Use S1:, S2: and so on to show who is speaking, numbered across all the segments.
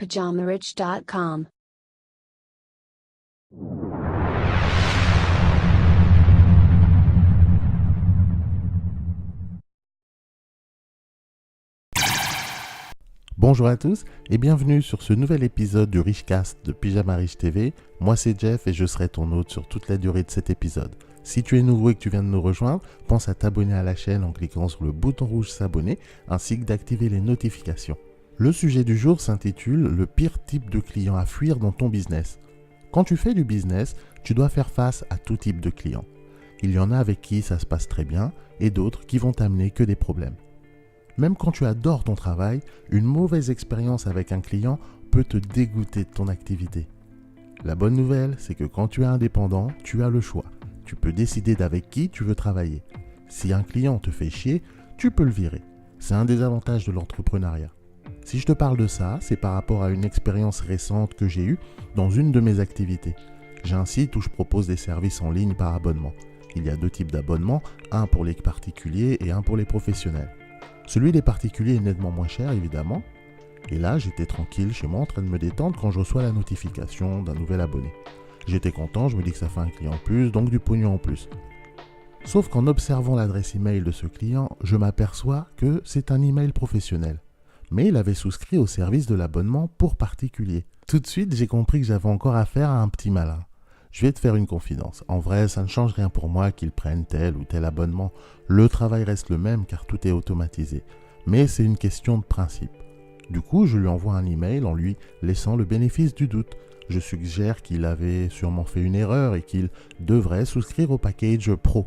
S1: PajamaRich.com.
S2: Bonjour à tous et bienvenue sur ce nouvel épisode du Richcast de Pyjama Rich TV. Moi c'est Jeff et je serai ton hôte sur toute la durée de cet épisode. Si tu es nouveau et que tu viens de nous rejoindre, pense à t'abonner à la chaîne en cliquant sur le bouton rouge s'abonner ainsi que d'activer les notifications. Le sujet du jour s'intitule « Le pire type de client à fuir dans ton business ». Quand tu fais du business, tu dois faire face à tout type de clients. Il y en a avec qui ça se passe très bien et d'autres qui vont t'amener que des problèmes. Même quand tu adores ton travail, une mauvaise expérience avec un client peut te dégoûter de ton activité. La bonne nouvelle, c'est que quand tu es indépendant, tu as le choix. Tu peux décider d'avec qui tu veux travailler. Si un client te fait chier, tu peux le virer. C'est un des avantages de l'entrepreneuriat. Si je te parle de ça, c'est par rapport à une expérience récente que j'ai eue dans une de mes activités. J'ai un site où je propose des services en ligne par abonnement. Il y a deux types d'abonnements, un pour les particuliers et un pour les professionnels. Celui des particuliers est nettement moins cher, évidemment. Et là, j'étais tranquille chez moi en train de me détendre quand je reçois la notification d'un nouvel abonné. J'étais content, je me dis que ça fait un client en plus, donc du pognon en plus. Sauf qu'en observant l'adresse email de ce client, je m'aperçois que c'est un email professionnel. Mais il avait souscrit au service de l'abonnement pour particulier. Tout de suite, j'ai compris que j'avais encore affaire à un petit malin. Je vais te faire une confidence. En vrai, ça ne change rien pour moi qu'ils prennent tel ou tel abonnement. Le travail reste le même car tout est automatisé. Mais c'est une question de principe. Du coup, je lui envoie un email en lui laissant le bénéfice du doute. Je suggère qu'il avait sûrement fait une erreur et qu'il devrait souscrire au package Pro.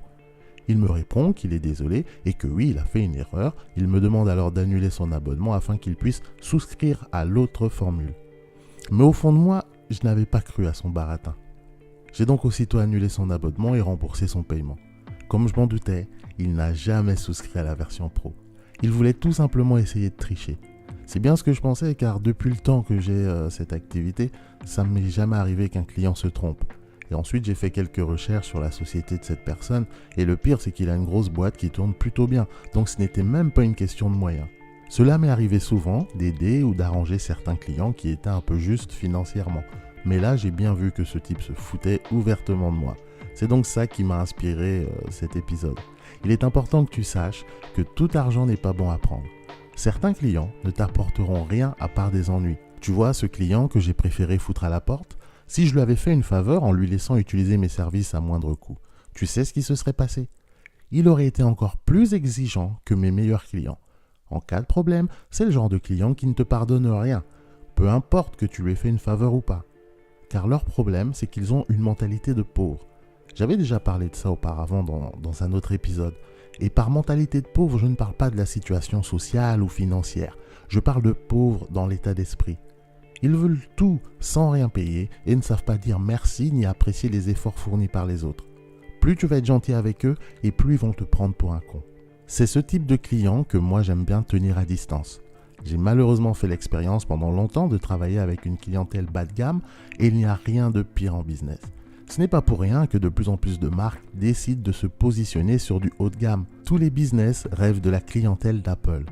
S2: Il me répond qu'il est désolé et que oui, il a fait une erreur. Il me demande alors d'annuler son abonnement afin qu'il puisse souscrire à l'autre formule. Mais au fond de moi, je n'avais pas cru à son baratin. J'ai donc aussitôt annulé son abonnement et remboursé son paiement. Comme je m'en doutais, il n'a jamais souscrit à la version Pro. Il voulait tout simplement essayer de tricher. C'est bien ce que je pensais car depuis le temps que j'ai cette activité, ça ne m'est jamais arrivé qu'un client se trompe. Et ensuite, j'ai fait quelques recherches sur la société de cette personne et le pire, c'est qu'il a une grosse boîte qui tourne plutôt bien. Donc ce n'était même pas une question de moyens. Cela m'est arrivé souvent d'aider ou d'arranger certains clients qui étaient un peu justes financièrement. Mais là, j'ai bien vu que ce type se foutait ouvertement de moi. C'est donc ça qui m'a inspiré cet épisode. Il est important que tu saches que tout argent n'est pas bon à prendre. Certains clients ne t'apporteront rien à part des ennuis. Tu vois, ce client que j'ai préféré foutre à la porte, si je lui avais fait une faveur en lui laissant utiliser mes services à moindre coût, tu sais ce qui se serait passé? Il aurait été encore plus exigeant que mes meilleurs clients. En cas de problème, c'est le genre de client qui ne te pardonne rien, peu importe que tu lui aies fait une faveur ou pas. Car leur problème, c'est qu'ils ont une mentalité de pauvre. J'avais déjà parlé de ça auparavant dans un autre épisode. Et par mentalité de pauvre, je ne parle pas de la situation sociale ou financière. Je parle de pauvre dans l'état d'esprit. Ils veulent tout sans rien payer et ne savent pas dire merci ni apprécier les efforts fournis par les autres. Plus tu vas être gentil avec eux et plus ils vont te prendre pour un con. C'est ce type de client que moi j'aime bien tenir à distance. J'ai malheureusement fait l'expérience pendant longtemps de travailler avec une clientèle bas de gamme et il n'y a rien de pire en business. Ce n'est pas pour rien que de plus en plus de marques décident de se positionner sur du haut de gamme. Tous les business rêvent de la clientèle d'Apple.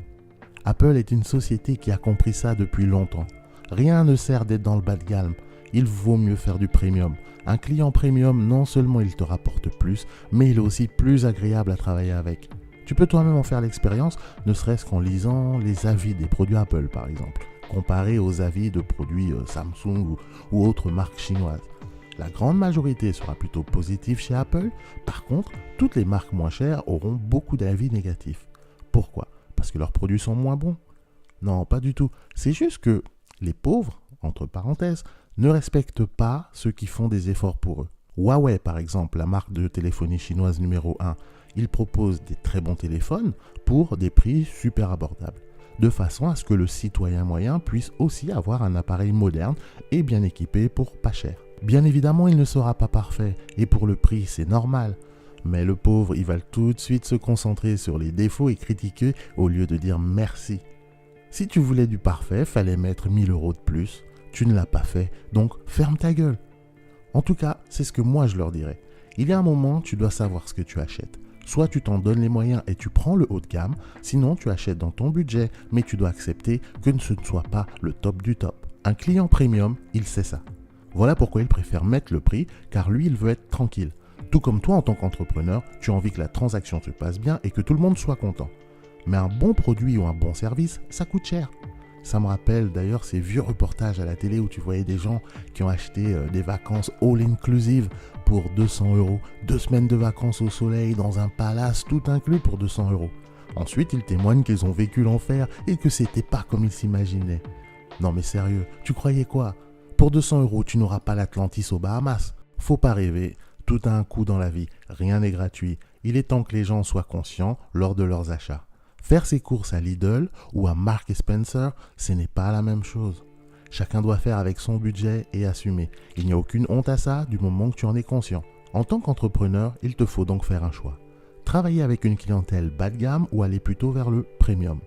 S2: Apple est une société qui a compris ça depuis longtemps. Rien ne sert d'être dans le bas de gamme, il vaut mieux faire du premium. Un client premium, non seulement il te rapporte plus, mais il est aussi plus agréable à travailler avec. Tu peux toi-même en faire l'expérience, ne serait-ce qu'en lisant les avis des produits Apple par exemple, comparés aux avis de produits Samsung ou autres marques chinoises. La grande majorité sera plutôt positive chez Apple, par contre, toutes les marques moins chères auront beaucoup d'avis négatifs. Pourquoi? Parce que leurs produits sont moins bons? Non, pas du tout. C'est juste que les pauvres, entre parenthèses, ne respectent pas ceux qui font des efforts pour eux. Huawei, par exemple, la marque de téléphonie chinoise numéro 1, il propose des très bons téléphones pour des prix super abordables, de façon à ce que le citoyen moyen puisse aussi avoir un appareil moderne et bien équipé pour pas cher. Bien évidemment, il ne sera pas parfait, et pour le prix, c'est normal. Mais le pauvre, il va tout de suite se concentrer sur les défauts et critiquer au lieu de dire merci. Si tu voulais du parfait, fallait mettre 1000 € de plus. Tu ne l'as pas fait, donc ferme ta gueule. En tout cas, c'est ce que moi je leur dirais. Il y a un moment, tu dois savoir ce que tu achètes. Soit tu t'en donnes les moyens et tu prends le haut de gamme, sinon tu achètes dans ton budget, mais tu dois accepter que ce ne soit pas le top du top. Un client premium, il sait ça. Voilà pourquoi il préfère mettre le prix, car lui, il veut être tranquille. Tout comme toi, en tant qu'entrepreneur, tu as envie que la transaction se passe bien et que tout le monde soit content. Mais un bon produit ou un bon service, ça coûte cher. Ça me rappelle d'ailleurs ces vieux reportages à la télé où tu voyais des gens qui ont acheté des vacances all-inclusive pour 200 €, 2 semaines de vacances au soleil dans un palace tout inclus pour 200 €. Ensuite, ils témoignent qu'ils ont vécu l'enfer et que c'était pas comme ils s'imaginaient. Non mais sérieux, tu croyais quoi? Pour 200 €, tu n'auras pas l'Atlantis aux Bahamas. Faut pas rêver, tout a un coût dans la vie, rien n'est gratuit. Il est temps que les gens soient conscients lors de leurs achats. Faire ses courses à Lidl ou à Marks & Spencer, ce n'est pas la même chose. Chacun doit faire avec son budget et assumer. Il n'y a aucune honte à ça du moment que tu en es conscient. En tant qu'entrepreneur, il te faut donc faire un choix. Travailler avec une clientèle bas de gamme ou aller plutôt vers le premium.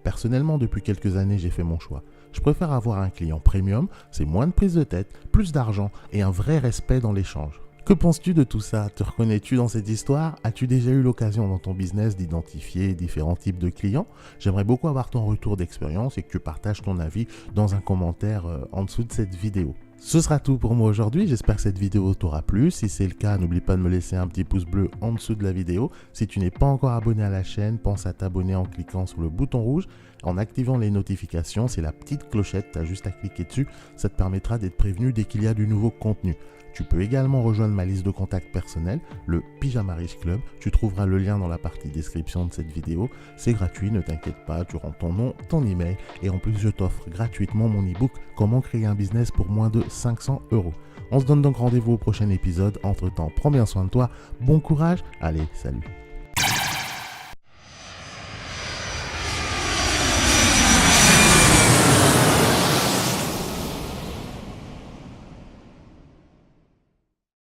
S2: Personnellement, depuis quelques années, j'ai fait mon choix. Je préfère avoir un client premium, c'est moins de prise de tête, plus d'argent et un vrai respect dans l'échange. Que penses-tu de tout ça? Te reconnais-tu dans cette histoire? As-tu déjà eu l'occasion dans ton business d'identifier différents types de clients? J'aimerais beaucoup avoir ton retour d'expérience et que tu partages ton avis dans un commentaire en dessous de cette vidéo. Ce sera tout pour moi aujourd'hui, j'espère que cette vidéo t'aura plu. Si c'est le cas, n'oublie pas de me laisser un petit pouce bleu en dessous de la vidéo. Si tu n'es pas encore abonné à la chaîne, pense à t'abonner en cliquant sur le bouton rouge, en activant les notifications, c'est la petite clochette, tu as juste à cliquer dessus, ça te permettra d'être prévenu dès qu'il y a du nouveau contenu. Tu peux également rejoindre ma liste de contacts personnels, le Pyjama Riche Club. Tu trouveras le lien dans la partie description de cette vidéo. C'est gratuit, ne t'inquiète pas, tu rentres ton nom, ton email et en plus je t'offre gratuitement mon e-book Comment créer un business pour moins de 500 €. On se donne donc rendez-vous au prochain épisode. Entre temps, prends bien soin de toi, bon courage, allez, salut.